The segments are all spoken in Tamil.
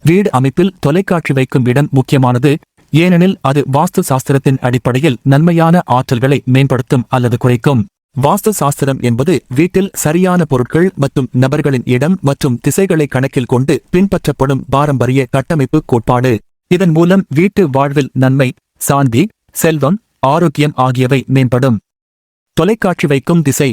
வீடு அமைப்பில் தொலைக்காட்சி வைக்கும் இடம் முக்கியமானது, ஏனெனில் அது வாஸ்து சாஸ்திரத்தின் அடிப்படையில் நன்மையான ஆற்றல்களை மேம்படுத்தும் அல்லது குறைக்கும். வாஸ்து சாஸ்திரம் என்பது வீட்டில் சரியான பொருட்கள் மற்றும் நபர்களின் இடம் மற்றும் திசைகளை கணக்கில் கொண்டு பின்பற்றப்படும் பாரம்பரிய கட்டமைப்பு கோட்பாடு. இதன் மூலம் வீட்டு வாழ்வில் நன்மை, சாந்தி, செல்வம், ஆரோக்கியம் ஆகியவை மேம்படும். தொலைக்காட்சி வைக்கும் திசை.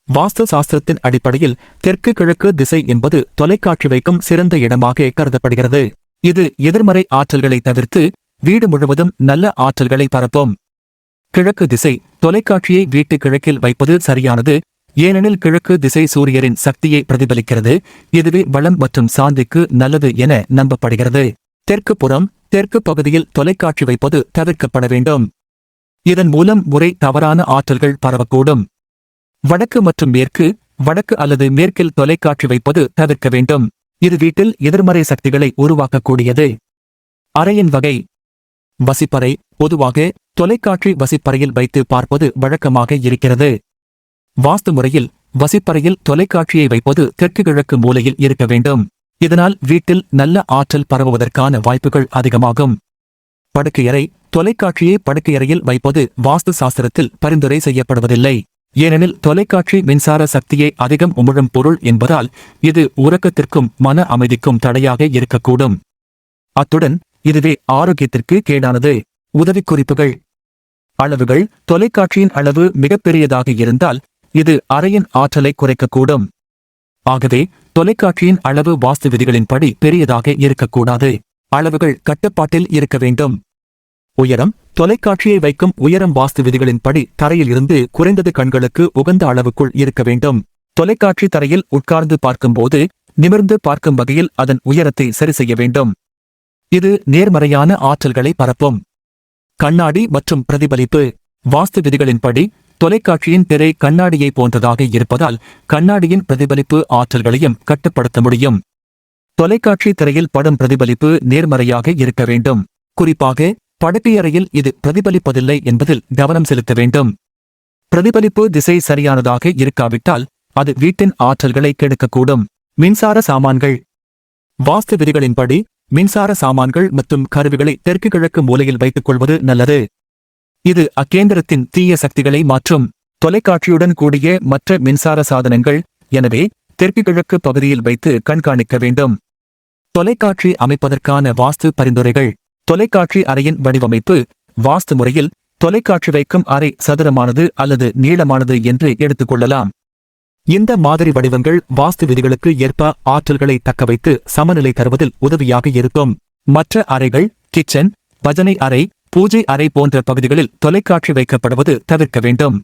வாஸ்து சாஸ்திரத்தின் அடிப்படையில் தெற்கு கிழக்கு திசை என்பது தொலைக்காட்சி வைக்கும் சிறந்த இடமாக கருதப்படுகிறது. இது எதிர்மறை ஆற்றல்களை தவிர்த்து வீடு முழுவதும் நல்ல ஆற்றல்களை பரப்பும். கிழக்கு திசை. தொலைக்காட்சியை வீட்டு கிழக்கில் வைப்பது சரியானது, ஏனெனில் கிழக்கு திசை சூரியரின் சக்தியை பிரதிபலிக்கிறது. இதுவே வளம் மற்றும் சாந்திக்கு நல்லது என நம்பப்படுகிறது. தெற்கு புறம். தெற்கு பகுதியில் தொலைக்காட்சி வைப்பது தவிர்க்கப்பட வேண்டும். இதன் மூலம் தவறான ஆற்றல்கள் பரவக்கூடும். வடக்கு மற்றும் மேற்கு. வடக்கு அல்லது மேற்கில் தொலைக்காட்சி வைப்பது தவிர்க்க வேண்டும். இது வீட்டில் எதிர்மறை சக்திகளை உருவாக்கக்கூடியது. அறையின் வகை. வசிப்பறை. பொதுவாக தொலைக்காட்சி வசிப்பறையில் வைத்து பார்ப்பது வழக்கமாக இருக்கிறது. வாஸ்து முறையில் வசிப்பறையில் தொலைக்காட்சியை வைப்பது தெற்கு கிழக்கு மூலையில் இருக்க வேண்டும். இதனால் வீட்டில் நல்ல ஆற்றல் பரவுவதற்கான வாய்ப்புகள் அதிகமாகும். படுக்கையறை. தொலைக்காட்சியை படுக்கையறையில் வைப்பது வாஸ்து சாஸ்திரத்தில் பரிந்துரை செய்யப்படுவதில்லை, ஏனெனில் தொலைக்காட்சி மின்சார சக்தியை அதிகம் உமிழும் பொருள் என்பதால் இது உறக்கத்திற்கும் மன அமைதிக்கும் தடையாக இருக்கக்கூடும். அத்துடன் இதுவே ஆரோக்கியத்திற்கு கேடானது. உதவிக்குறிப்புகள். அளவுகள். தொலைக்காட்சியின் அளவு மிகப்பெரியதாக இருந்தால் இது அறையின் ஆற்றலை குறைக்கக்கூடும். ஆகவே தொலைக்காட்சியின் அளவு வாஸ்து விதிகளின்படி பெரியதாக இருக்கக்கூடாது. அளவுகள் கட்டுப்பாட்டில் இருக்க வேண்டும். உயரம். தொலைக்காட்சியை வைக்கும் உயரம் வாஸ்து விதிகளின்படி தரையில் இருந்து குறைந்தது கண்களுக்கு உகந்த அளவுக்குள் இருக்க வேண்டும். தொலைக்காட்சி தரையில் உட்கார்ந்து பார்க்கும்போது நிமிர்ந்து பார்க்கும் வகையில் அதன் உயரத்தை சரி செய்ய வேண்டும். இது நேர்மறையான ஆற்றல்களை பரப்பும். கண்ணாடி மற்றும் பிரதிபலிப்பு. வாஸ்து விதிகளின்படி தொலைக்காட்சியின் திரை கண்ணாடியை போன்றதாக இருப்பதால் கண்ணாடியின் பிரதிபலிப்பு ஆற்றல்களையும் கட்டுப்படுத்த முடியும். தொலைக்காட்சி திரையில் படும் பிரதிபலிப்பு நேர்மறையாக இருக்க வேண்டும். குறிப்பாக படுக்கையறையில் இது பிரதிபலிப்பதில்லை என்பதில் கவனம் செலுத்த வேண்டும். பிரதிபலிப்பு திசை சரியானதாக இருக்காவிட்டால் அது வீட்டின் ஆற்றல்களை கெடுக்கக்கூடும். மின்சார சாமான்கள். வாஸ்து விதிகளின்படி மின்சார சாமான்கள் மற்றும் கருவிகளை தெற்கு கிழக்கு மூலையில் வைத்துக் கொள்வது நல்லது. இது அக்கேந்திரத்தின் தீய சக்திகளை மாற்றும். தொலைக்காட்சியுடன் கூடிய மற்ற மின்சார சாதனங்கள் எனவே தெற்கு கிழக்கு பகுதியில் வைத்து கண்காணிக்க வேண்டும். தொலைக்காட்சி அமைப்பதற்கான வாஸ்து பரிந்துரைகள். தொலைக்காட்சி அறையின் வடிவமைப்பு. வாஸ்து முறையில் தொலைக்காட்சி வைக்கும் அறை சதுரமானது அல்லது நீளமானது என்று எடுத்துக்கொள்ளலாம். இந்த மாதிரி வடிவங்கள் வாஸ்து விதிகளுக்கு ஏற்ப ஆற்றல்களை தக்கவைத்து சமநிலை தருவதில் உதவியாக இருக்கும். மற்ற அறைகள், கிச்சன், பஜனை அறை, பூஜை அறை போன்ற பகுதிகளில் தொலைக்காட்சி வைக்கப்படுவது தவிர்க்க வேண்டும்.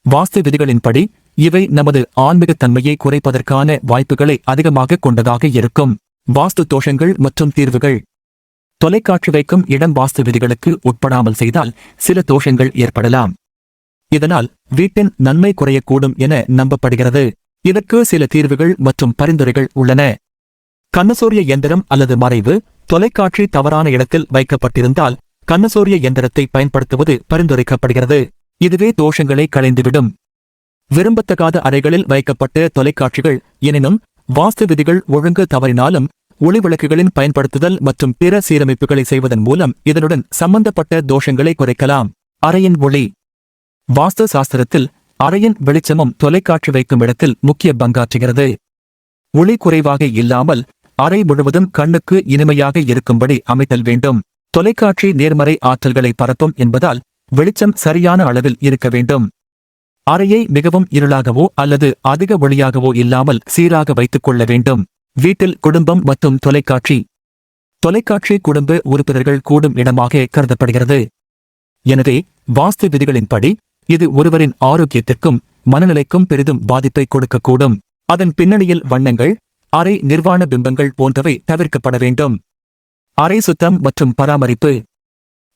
வாஸ்து விதிகளின்படி இவை நமது ஆன்மீகத்தன்மையை குறைப்பதற்கான வாய்ப்புகளை அதிகமாக கொண்டதாக இருக்கும். வாஸ்து தோஷங்கள் மற்றும் தீர்வுகள். தொலைக்காட்சி வைக்கும் இடம் வாஸ்து விதிகளுக்கு உட்படாமல் செய்தால் சில தோஷங்கள் ஏற்படலாம். இதனால் வீட்டின் நன்மை குறையக்கூடும் என நம்பப்படுகிறது. இதற்கு சில தீர்வுகள் மற்றும் பரிந்துரைகள் உள்ளன. கண்ணசூரிய எந்திரம் அல்லது மறைவு. தொலைக்காட்சி தவறான இடத்தில் வைக்கப்பட்டிருந்தால் கண்ணசூரிய எந்திரத்தை பயன்படுத்துவது பரிந்துரைக்கப்படுகிறது. இதுவே தோஷங்களை களைந்துவிடும். விரும்பத்தகாத அறைகளில் வைக்கப்பட்ட தொலைக்காட்சிகள். எனினும் வாஸ்து விதிகள் ஒழுங்கு தவறினாலும் ஒளிவிளக்குகளின் பயன்படுத்துதல் மற்றும் பிற சீரமைப்புகளை செய்வதன் மூலம் இதனுடன் சம்பந்தப்பட்ட தோஷங்களை குறைக்கலாம். அறையின் ஒளி. வாஸ்து சாஸ்திரத்தில் அறையின் வெளிச்சமும் தொலைக்காட்சி வைக்கும் இடத்தில் முக்கிய பங்காற்றுகிறது. ஒளி குறைவாக இல்லாமல் அறை முழுவதும் கண்ணுக்கு இனிமையாக இருக்கும்படி அமைத்தல் வேண்டும். தொலைக்காட்சி நேர்மறை ஆற்றல்களை பரப்பும் என்பதால் வெளிச்சம் சரியான அளவில் இருக்க வேண்டும். அறையை மிகவும் இருளாகவோ அல்லது அதிக ஒளியாகவோ இல்லாமல் சீராக வைத்துக் கொள்ள வேண்டும். வீட்டில் குடும்பம் மற்றும் தொலைக்காட்சி. தொலைக்காட்சி குடும்ப உறுப்பினர்கள் கூடும் இடமாக கருதப்படுகிறது. எனவே வாஸ்து விதிகளின்படி இது ஒருவரின் ஆரோக்கியத்திற்கும் மனநிலைக்கும் பெரிதும் பாதிப்பை கொடுக்கக்கூடும். அதன் பின்னணியில் வண்ணங்கள், அறை நிர்வாண பிம்பங்கள் போன்றவை தவிர்க்கப்பட வேண்டும். அறை சுத்தம் மற்றும் பராமரிப்பு.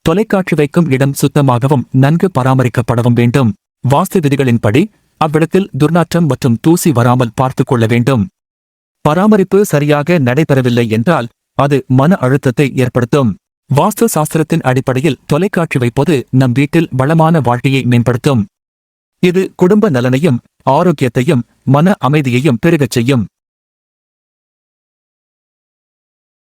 தொலைக்காட்சி வைக்கும் இடம் சுத்தமாகவும் நன்கு பராமரிக்கப்படவும் வேண்டும். வாஸ்து விதிகளின்படி அவ்விடத்தில் துர்நாற்றம் மற்றும் தூசி வராமல் பார்த்துக் கொள்ள வேண்டும். பராமரிப்பு சரியாக நடைபெறவில்லை என்றால் அது மன அழுத்தத்தை ஏற்படுத்தும். வாஸ்து சாஸ்திரத்தின் அடிப்படையில் தொலைக்காட்சி வைப்பது நம் வீட்டில் வளமான வாழ்க்கையை மேம்படுத்தும். இது குடும்ப நலனையும் ஆரோக்கியத்தையும் மன அமைதியையும் பெருகச் செய்யும்.